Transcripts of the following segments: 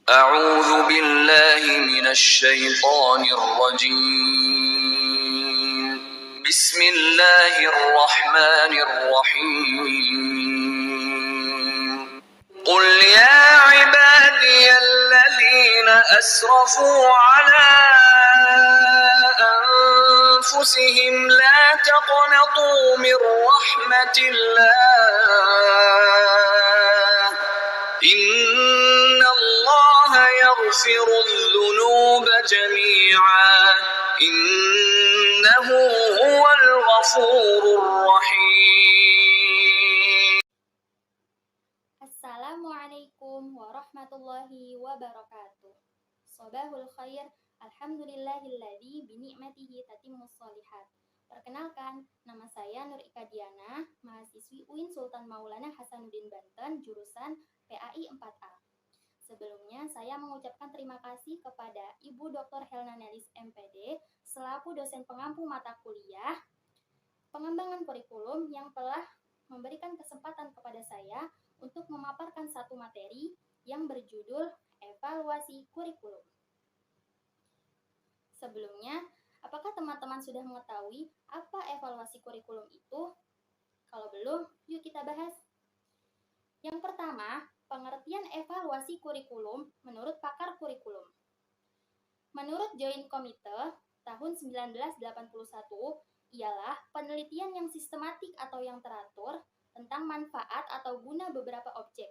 أعوذ بالله من الشيطان الرجيم بسم الله الرحمن الرحيم قل يا عبادي الذين أسرفوا على أنفسهم لا تقنطوا من رحمة الله إن الله يغفر الذنوب جميعا إنه هو الغفور الرحيم. Assalamualaikum warahmatullahi wabarakatuh. Sobahul khair, alhamdulillahilladzi bini'matihi tatimmus sholihat. Perkenalkan, nama saya Nur Ika Diana, mahasiswi UIN Sultan Maulana Hasanuddin Banten, jurusan PAI 4A. Sebelumnya, saya mengucapkan terima kasih kepada Ibu Dr. Helna Nelis MPD, selaku dosen pengampu mata kuliah pengembangan kurikulum yang telah memberikan kesempatan kepada saya untuk memaparkan satu materi yang berjudul evaluasi kurikulum. Sebelumnya, apakah teman-teman sudah mengetahui apa evaluasi kurikulum itu? Kalau belum, yuk kita bahas. Yang pertama, pengertian evaluasi kurikulum menurut pakar kurikulum. Menurut Joint Committee tahun 1981, ialah penelitian yang sistematik atau yang teratur tentang manfaat atau guna beberapa objek.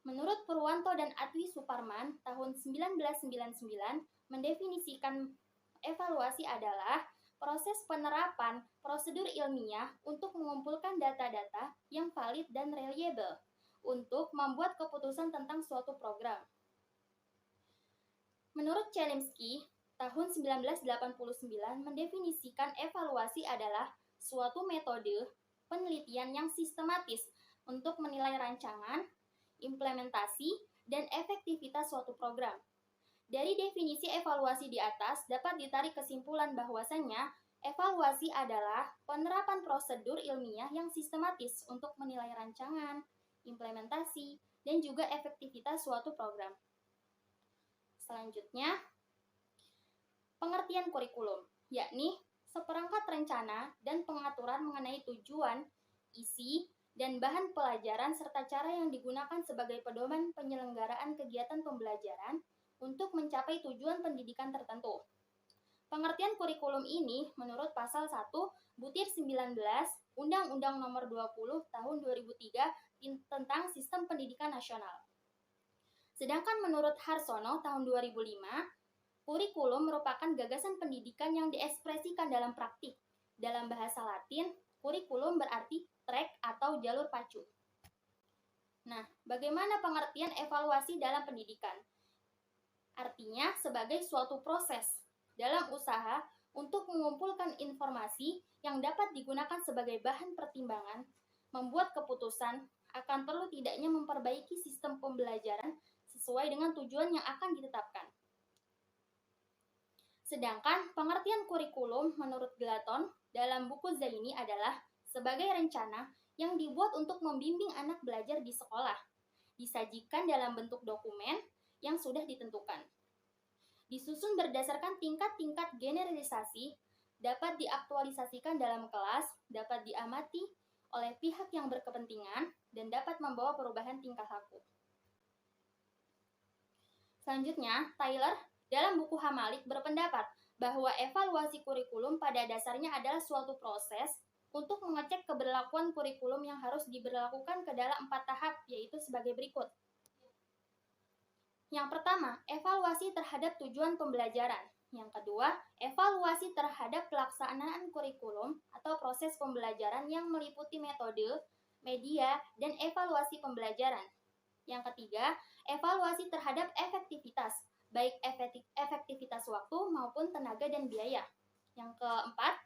Menurut Purwanto dan Atwi Suparman tahun 1999 mendefinisikan evaluasi adalah proses penerapan prosedur ilmiah untuk mengumpulkan data-data yang valid dan reliable untuk membuat keputusan tentang suatu program. Menurut Chelmsky tahun 1989 mendefinisikan evaluasi adalah suatu metode penelitian yang sistematis untuk menilai rancangan, implementasi, dan efektivitas suatu program. Dari definisi evaluasi di atas dapat ditarik kesimpulan bahwasannya evaluasi adalah penerapan prosedur ilmiah yang sistematis untuk menilai rancangan, implementasi, dan juga efektivitas suatu program. Selanjutnya, pengertian kurikulum, yakni seperangkat rencana dan pengaturan mengenai tujuan, isi, dan bahan pelajaran serta cara yang digunakan sebagai pedoman penyelenggaraan kegiatan pembelajaran untuk mencapai tujuan pendidikan tertentu. Pengertian kurikulum ini menurut pasal 1 butir 19 Undang-Undang Nomor 20 Tahun 2003 tentang Sistem Pendidikan Nasional. Sedangkan menurut Harsono tahun 2005, kurikulum merupakan gagasan pendidikan yang diekspresikan dalam praktik. Dalam bahasa Latin, kurikulum berarti track atau jalur pacu. Nah, bagaimana pengertian evaluasi dalam pendidikan? Artinya sebagai suatu proses dalam usaha untuk mengumpulkan informasi yang dapat digunakan sebagai bahan pertimbangan, membuat keputusan akan perlu tidaknya memperbaiki sistem pembelajaran sesuai dengan tujuan yang akan ditetapkan. Sedangkan pengertian kurikulum menurut Glaton dalam buku Zaini adalah sebagai rencana yang dibuat untuk membimbing anak belajar di sekolah, disajikan dalam bentuk dokumen yang sudah ditentukan. Disusun berdasarkan tingkat-tingkat generalisasi, dapat diaktualisasikan dalam kelas, dapat diamati oleh pihak yang berkepentingan, dan dapat membawa perubahan tingkah laku. Selanjutnya, Tyler dalam buku Hamalik berpendapat bahwa evaluasi kurikulum pada dasarnya adalah suatu proses untuk mengecek keberlakuan kurikulum yang harus diberlakukan ke dalam 4 tahap, yaitu sebagai berikut. Yang pertama, evaluasi terhadap tujuan pembelajaran. Yang kedua, evaluasi terhadap pelaksanaan kurikulum atau proses pembelajaran yang meliputi metode, media, dan evaluasi pembelajaran. Yang ketiga, evaluasi terhadap efektivitas, baik efektivitas waktu maupun tenaga dan biaya. Yang keempat,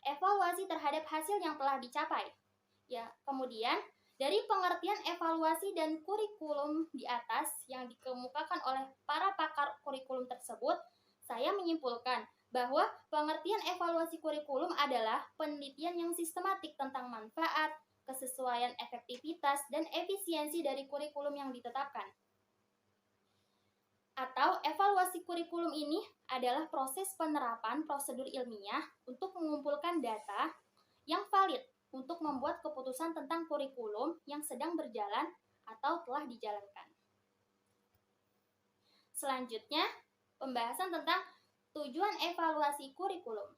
evaluasi terhadap hasil yang telah dicapai. Ya, kemudian dari pengertian evaluasi dan kurikulum di atas yang dikemukakan oleh para pakar kurikulum tersebut, saya menyimpulkan bahwa pengertian evaluasi kurikulum adalah penelitian yang sistematik tentang manfaat, kesesuaian efektivitas, dan efisiensi dari kurikulum yang ditetapkan. kurikulum ini adalah proses penerapan prosedur ilmiah untuk mengumpulkan data yang valid untuk membuat keputusan tentang kurikulum yang sedang berjalan atau telah dijalankan. Selanjutnya, pembahasan tentang tujuan evaluasi kurikulum.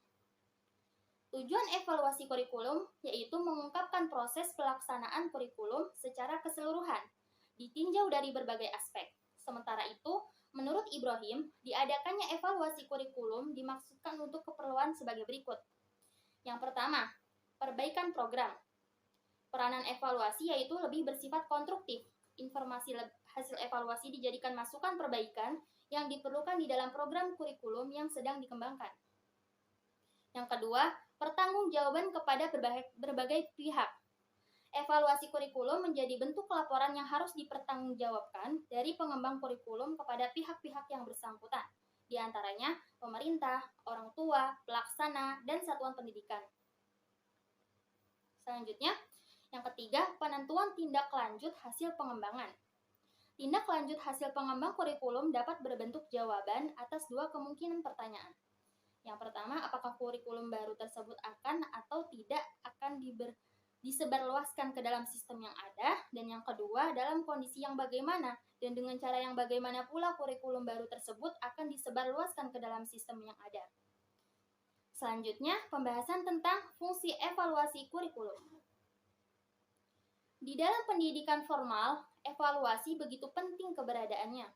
Tujuan evaluasi kurikulum yaitu mengungkapkan proses pelaksanaan kurikulum secara keseluruhan, ditinjau dari berbagai aspek. Sementara itu, menurut Ibrahim, diadakannya evaluasi kurikulum dimaksudkan untuk keperluan sebagai berikut. Yang pertama, perbaikan program. Peranan evaluasi yaitu lebih bersifat konstruktif. Informasi hasil evaluasi dijadikan masukan perbaikan yang diperlukan di dalam program kurikulum yang sedang dikembangkan. Yang kedua, pertanggungjawaban kepada berbagai pihak. Evaluasi kurikulum menjadi bentuk laporan yang harus dipertanggungjawabkan dari pengembang kurikulum kepada pihak-pihak yang bersangkutan, di antaranya pemerintah, orang tua, pelaksana, dan satuan pendidikan. Selanjutnya, yang ketiga, penentuan tindak lanjut hasil pengembangan. Tindak lanjut hasil pengembang kurikulum dapat berbentuk jawaban atas dua kemungkinan pertanyaan. Yang pertama, apakah kurikulum baru tersebut akan atau tidak akan disebarluaskan ke dalam sistem yang ada, dan yang kedua, dalam kondisi yang bagaimana dan dengan cara yang bagaimana pula kurikulum baru tersebut akan disebarluaskan ke dalam sistem yang ada. Selanjutnya, pembahasan tentang fungsi evaluasi kurikulum. Di dalam pendidikan formal, evaluasi begitu penting keberadaannya.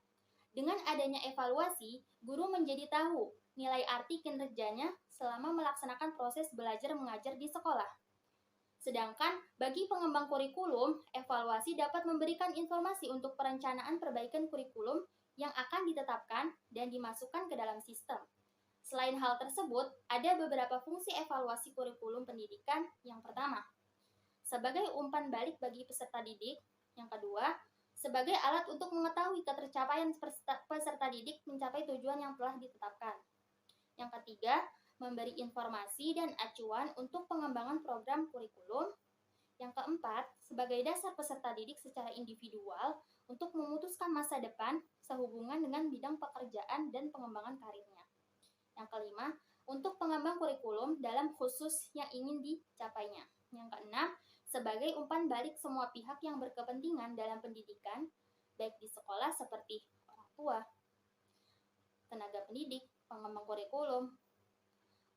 Dengan adanya evaluasi, guru menjadi tahu nilai arti kinerjanya selama melaksanakan proses belajar mengajar di sekolah. Sedangkan bagi pengembang kurikulum, evaluasi dapat memberikan informasi untuk perencanaan perbaikan kurikulum yang akan ditetapkan dan dimasukkan ke dalam sistem. Selain hal tersebut, ada beberapa fungsi evaluasi kurikulum pendidikan. Yang pertama, sebagai umpan balik bagi peserta didik. Yang kedua, sebagai alat untuk mengetahui ketercapaian peserta didik mencapai tujuan yang telah ditetapkan. Yang ketiga, memberi informasi dan acuan untuk pengembangan program kurikulum. Yang keempat, sebagai dasar peserta didik secara individual untuk memutuskan masa depan sehubungan dengan bidang pekerjaan dan pengembangan karirnya. Yang kelima, untuk pengembang kurikulum dalam khusus yang ingin dicapainya. Yang keenam, sebagai umpan balik semua pihak yang berkepentingan dalam pendidikan, baik di sekolah seperti orang tua, tenaga pendidik, pengembang kurikulum,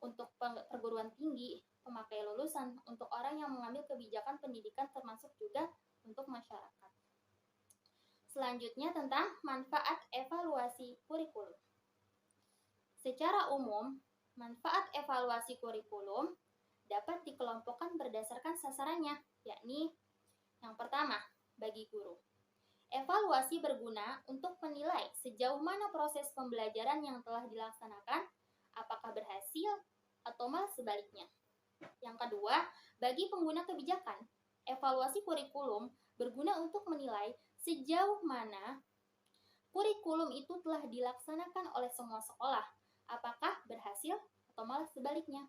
untuk perguruan tinggi, pemakai lulusan, untuk orang yang mengambil kebijakan pendidikan termasuk juga untuk masyarakat. Selanjutnya tentang manfaat evaluasi kurikulum. Secara umum, manfaat evaluasi kurikulum dapat dikelompokkan berdasarkan sasarannya, yakni yang pertama, bagi guru. Evaluasi berguna untuk menilai sejauh mana proses pembelajaran yang telah dilaksanakan, apakah berhasil atau malah sebaliknya. Yang kedua, bagi pengguna kebijakan, evaluasi kurikulum berguna untuk menilai sejauh mana kurikulum itu telah dilaksanakan oleh semua sekolah, apakah berhasil atau malah sebaliknya.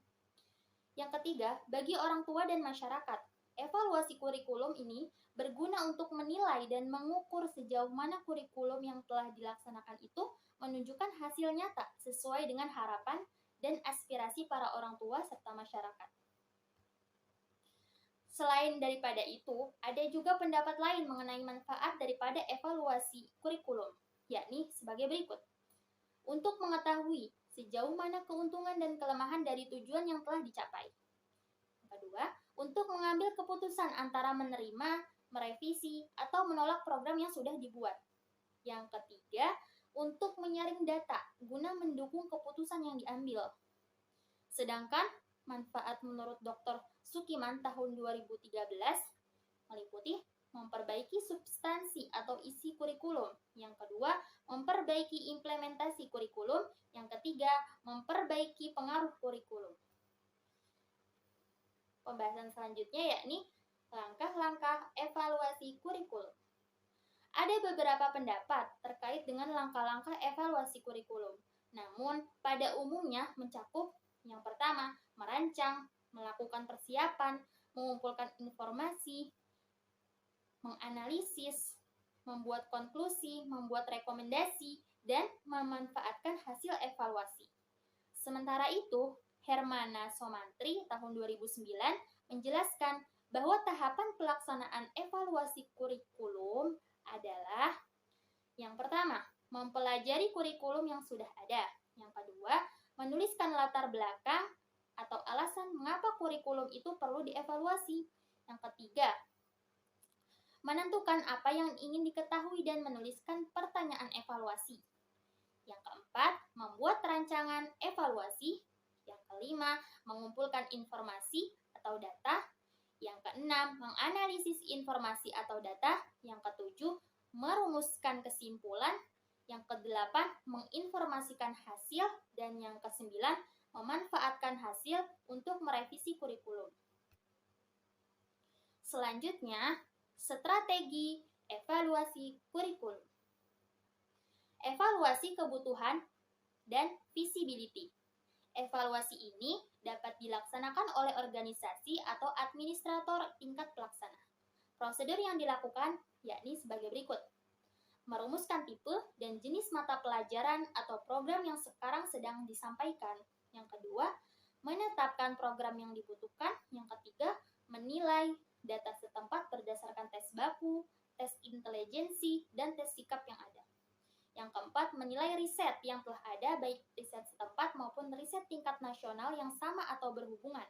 Yang ketiga, bagi orang tua dan masyarakat, evaluasi kurikulum ini berguna untuk menilai dan mengukur sejauh mana kurikulum yang telah dilaksanakan itu menunjukkan hasil nyata sesuai dengan harapan dan aspirasi para orang tua serta masyarakat. Selain daripada itu, ada juga pendapat lain mengenai manfaat daripada evaluasi kurikulum, yakni sebagai berikut. Untuk mengetahui sejauh mana keuntungan dan kelemahan dari tujuan yang telah dicapai. Yang kedua, untuk mengambil keputusan antara menerima, merevisi, atau menolak program yang sudah dibuat. Yang ketiga, untuk menyaring data guna mendukung keputusan yang diambil. Sedangkan manfaat menurut Dr. Sukiman tahun 2013 meliputi memperbaiki substansi atau isi kurikulum. Yang kedua, memperbaiki implementasi kurikulum. Yang ketiga, memperbaiki pengaruh kurikulum. Pembahasan selanjutnya yakni langkah-langkah evaluasi kurikulum. Ada beberapa pendapat terkait dengan langkah-langkah evaluasi kurikulum. Namun, pada umumnya mencakup yang pertama, merancang, melakukan persiapan, mengumpulkan informasi, menganalisis, membuat konklusi, membuat rekomendasi, dan memanfaatkan hasil evaluasi. Sementara itu, Hermana Somantri tahun 2009 menjelaskan bahwa tahapan pelaksanaan evaluasi kurikulum adalah yang pertama, mempelajari kurikulum yang sudah ada. Yang kedua, menuliskan latar belakang atau alasan mengapa kurikulum itu perlu dievaluasi. Yang ketiga, menentukan apa yang ingin diketahui dan menuliskan pertanyaan evaluasi. Yang keempat, membuat rancangan evaluasi. Yang kelima, mengumpulkan informasi atau data. Yang keenam, menganalisis informasi atau data. Yang ketujuh, merumuskan kesimpulan. Yang kedelapan, menginformasikan hasil. Dan yang kesembilan, memanfaatkan hasil untuk merevisi kurikulum. Selanjutnya, strategi evaluasi kurikulum. Evaluasi kebutuhan dan visibility. Evaluasi ini dapat dilaksanakan oleh organisasi atau administrator tingkat pelaksana. Prosedur yang dilakukan yakni sebagai berikut. Merumuskan tipe dan jenis mata pelajaran atau program yang sekarang sedang disampaikan. Yang kedua, menetapkan program yang dibutuhkan. Yang ketiga, menilai data setempat berdasarkan tes baku, tes intelijensi, dan tes sikap yang ada. Yang keempat, menilai riset yang telah ada, baik riset setempat maupun riset tingkat nasional yang sama atau berhubungan.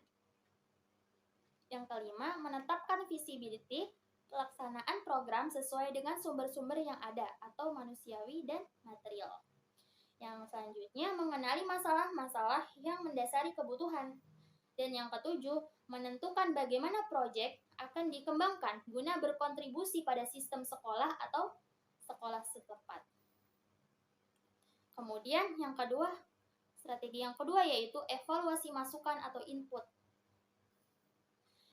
Yang kelima, menetapkan visibility, pelaksanaan program sesuai dengan sumber-sumber yang ada atau manusiawi dan material. Yang selanjutnya, mengenali masalah-masalah yang mendasari kebutuhan. Dan yang ketujuh, menentukan bagaimana proyek akan dikembangkan guna berkontribusi pada sistem sekolah atau sekolah setempat. Kemudian yang kedua, strategi yang kedua yaitu evaluasi masukan atau input.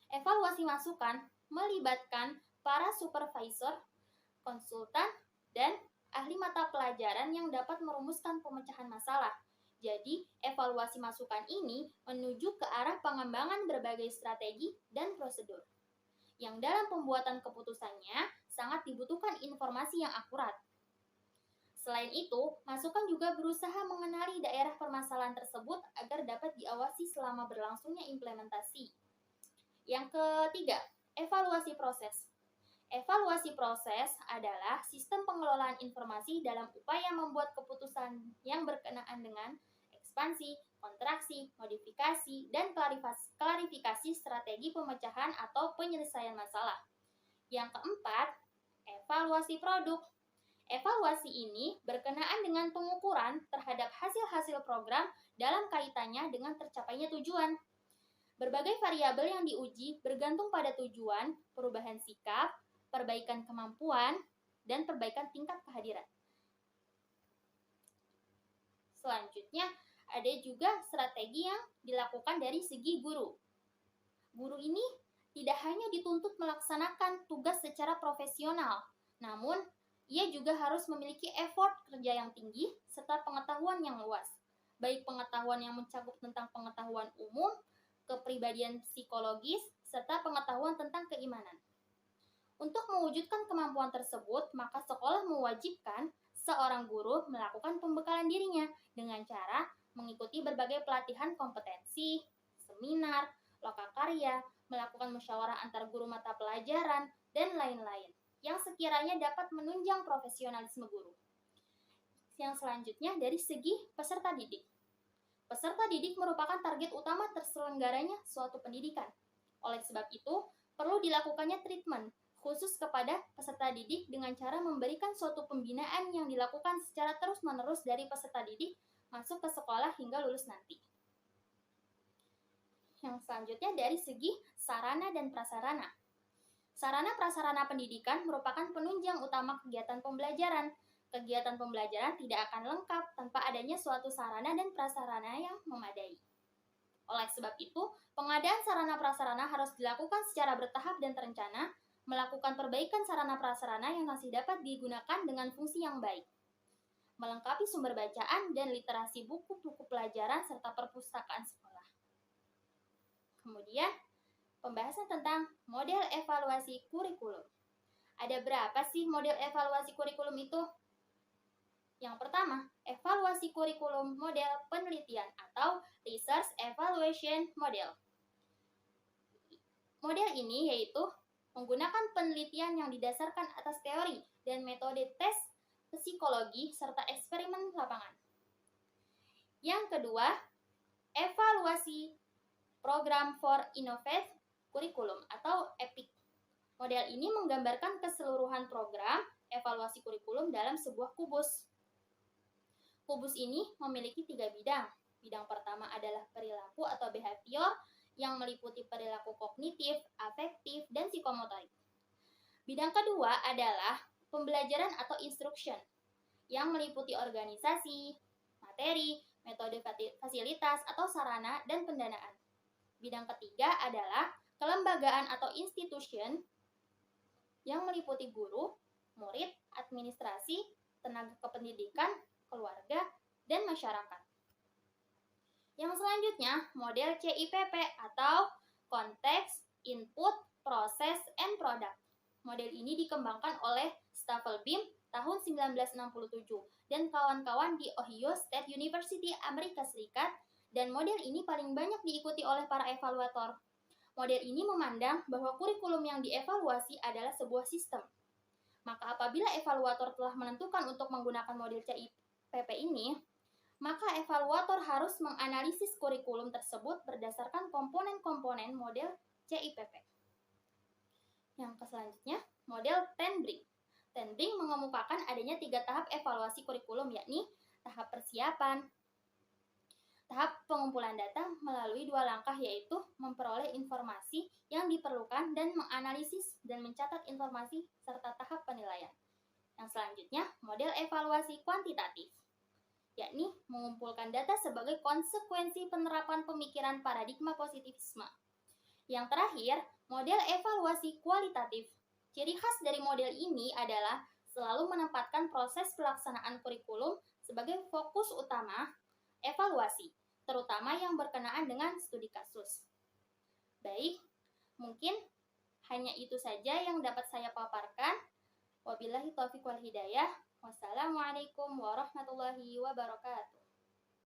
Evaluasi masukan melibatkan para supervisor, konsultan, dan ahli mata pelajaran yang dapat merumuskan pemecahan masalah. Jadi, evaluasi masukan ini menuju ke arah pengembangan berbagai strategi dan prosedur. Yang dalam pembuatan keputusannya sangat dibutuhkan informasi yang akurat. Selain itu, masukan juga berusaha mengenali daerah permasalahan tersebut agar dapat diawasi selama berlangsungnya implementasi. Yang ketiga, evaluasi proses. Evaluasi proses adalah sistem pengelolaan informasi dalam upaya membuat keputusan yang berkenaan dengan ekspansi, kontraksi, modifikasi, dan klarifikasi strategi pemecahan atau penyelesaian masalah. Yang keempat, evaluasi produk. Evaluasi ini berkenaan dengan pengukuran terhadap hasil-hasil program dalam kaitannya dengan tercapainya tujuan. Berbagai variabel yang diuji bergantung pada tujuan, perubahan sikap, perbaikan kemampuan, dan perbaikan tingkat kehadiran. Selanjutnya, ada juga strategi yang dilakukan dari segi guru. Guru ini tidak hanya dituntut melaksanakan tugas secara profesional, namun ia juga harus memiliki effort kerja yang tinggi serta pengetahuan yang luas, baik pengetahuan yang mencakup tentang pengetahuan umum, kepribadian psikologis, serta pengetahuan tentang keimanan. Untuk mewujudkan kemampuan tersebut, maka sekolah mewajibkan seorang guru melakukan pembekalan dirinya dengan cara mengikuti berbagai pelatihan kompetensi, seminar, lokakarya, melakukan musyawarah antar guru mata pelajaran, dan lain-lain yang sekiranya dapat menunjang profesionalisme guru. Yang selanjutnya dari segi peserta didik. Peserta didik merupakan target utama terselenggaranya suatu pendidikan. Oleh sebab itu, perlu dilakukannya treatment khusus kepada peserta didik dengan cara memberikan suatu pembinaan yang dilakukan secara terus-menerus dari peserta didik masuk ke sekolah hingga lulus nanti. Yang selanjutnya dari segi sarana dan prasarana. Sarana prasarana pendidikan merupakan penunjang utama kegiatan pembelajaran. Kegiatan pembelajaran tidak akan lengkap tanpa adanya suatu sarana dan prasarana yang memadai. Oleh sebab itu, pengadaan sarana prasarana harus dilakukan secara bertahap dan terencana, melakukan perbaikan sarana prasarana yang masih dapat digunakan dengan fungsi yang baik, melengkapi sumber bacaan dan literasi buku-buku pelajaran serta perpustakaan sekolah. Kemudian, pembahasan tentang model evaluasi kurikulum. Ada berapa sih model evaluasi kurikulum itu? Yang pertama, evaluasi kurikulum model penelitian atau Research Evaluation Model. Model ini yaitu menggunakan penelitian yang didasarkan atas teori dan metode tes psikologi serta eksperimen lapangan. Yang kedua, evaluasi Program for Innovative Curriculum atau EPIC. Model ini menggambarkan keseluruhan program evaluasi kurikulum dalam sebuah kubus. Kubus ini memiliki 3 bidang. Bidang pertama adalah perilaku atau behavior yang meliputi perilaku kognitif, afektif, dan psikomotorik. Bidang kedua adalah pembelajaran atau instruction yang meliputi organisasi, materi, metode fasilitas atau sarana, dan pendanaan. Bidang ketiga adalah kelembagaan atau institution yang meliputi guru, murid, administrasi, tenaga kependidikan, keluarga, dan masyarakat. Yang selanjutnya, model CIPP atau Context, Input, Process, and Product. Model ini dikembangkan oleh Staffelbeam tahun 1967 dan kawan-kawan di Ohio State University, Amerika Serikat, dan model ini paling banyak diikuti oleh para evaluator. Model ini memandang bahwa kurikulum yang dievaluasi adalah sebuah sistem. Maka apabila evaluator telah menentukan untuk menggunakan model CIPP ini, maka evaluator harus menganalisis kurikulum tersebut berdasarkan komponen-komponen model CIPP. Yang selanjutnya, model Ten-Brink. Ten-Brink mengemukakan adanya 3 tahap evaluasi kurikulum, yakni tahap persiapan, tahap pengumpulan data melalui 2 langkah, yaitu memperoleh informasi yang diperlukan dan menganalisis dan mencatat informasi serta tahap penilaian. Yang selanjutnya, model evaluasi kuantitatif, yakni mengumpulkan data sebagai konsekuensi penerapan pemikiran paradigma positivisme. Yang terakhir, model evaluasi kualitatif. Ciri khas dari model ini adalah selalu menempatkan proses pelaksanaan kurikulum sebagai fokus utama evaluasi, terutama yang berkenaan dengan studi kasus. Baik, mungkin hanya itu saja yang dapat saya paparkan. Wabillahi taufiq wal hidayah. Wassalamualaikum warahmatullahi wabarakatuh.